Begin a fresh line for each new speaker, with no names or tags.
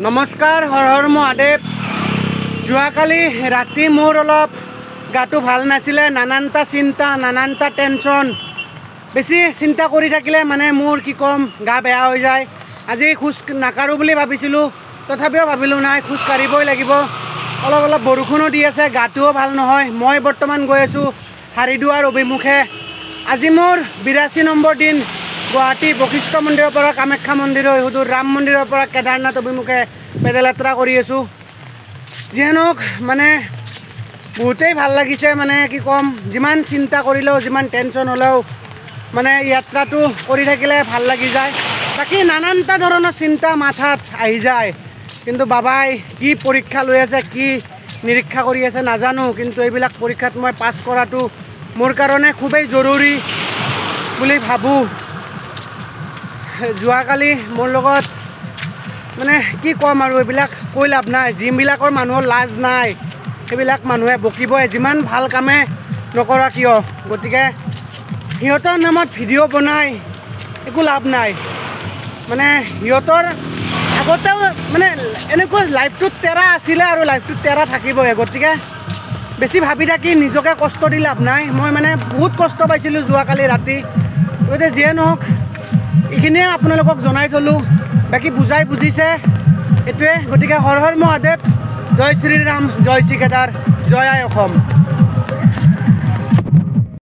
নমস্কাৰ, হৰ হৰ মহাদেৱ। যোৱাকালি ৰাতি মোৰ অলপ গাটো ভাল নাছিলে, নানানটা চিন্তা, নানানটা টেনশ্যন। বেছি চিন্তা কৰি থাকিলে মানে মোৰ কি ক'ম, গা বেয়া হৈ যায়। আজি খোজ নাকাঢ়োঁ বুলি ভাবিছিলোঁ, তথাপিও ভাবিলোঁ নাই, খোজ কাঢ়িবই লাগিব। অলপ অলপ বৰষুণো দি আছে, গাটোও ভাল নহয়। মই বৰ্তমান গৈ আছোঁ হাৰিদুৱাৰ অভিমুখে। আজি মোৰ 82 নম্বৰ দিন গুৱাহাটী বশিষ্ঠ মন্দিৰৰ পৰা কামাখ্যা মন্দিৰৰ সুদূৰ ৰাম মন্দিৰৰ পৰা কেদাৰনাথ অভিমুখে পেডেল যাত্ৰা কৰি আছোঁ। যিহেতু মানে বহুতেই ভাল লাগিছে, মানে কি ক'ম, যিমান চিন্তা কৰিলেও, যিমান টেনশ্যন হ'লেও মানে যাত্ৰাটো কৰি থাকিলে ভাল লাগি যায়। বাকী নানানটা ধৰণৰ চিন্তা মাথাত আহি যায়, কিন্তু বাবাই কি পৰীক্ষা লৈ আছে, কি নিৰীক্ষা কৰি আছে নাজানো, কিন্তু এইবিলাক পৰীক্ষাত মই পাছ কৰাটো মোৰ কাৰণে খুবেই জৰুৰী বুলি ভাবোঁ। যোৱাকালি মোৰ লগত মানে কি ক'ম আৰু, এইবিলাক কৈ লাভ নাই। যিবিলাকৰ মানুহৰ লাজ নাই সেইবিলাক মানুহে বকিবই, যিমান ভাল কামে নকৰা কিয়। গতিকে সিহঁতৰ নামত ভিডিঅ' বনাই একো লাভ নাই। মানে সিহঁতৰ আগতেও মানে এনেকুৱা লাইফটোত তেৰা আছিলে আৰু লাইফটোত তেৰা থাকিবই। গতিকে বেছি ভাবি থাকি নিজকে কষ্ট দি লাভ নাই। মই মানে বহুত কষ্ট পাইছিলোঁ যোৱাকালি ৰাতি। গতিকে যিয়ে নহওক, এইখিনিয়ে আপোনালোকক জনাই থ'লোঁ। বাকী বুজাই বুজিছে এইটোৱে। গতিকে হৰ হৰ মহাদেৱ, জয় শ্ৰীৰাম, জয় শ্ৰী কেদাৰ, জয় আই অসম।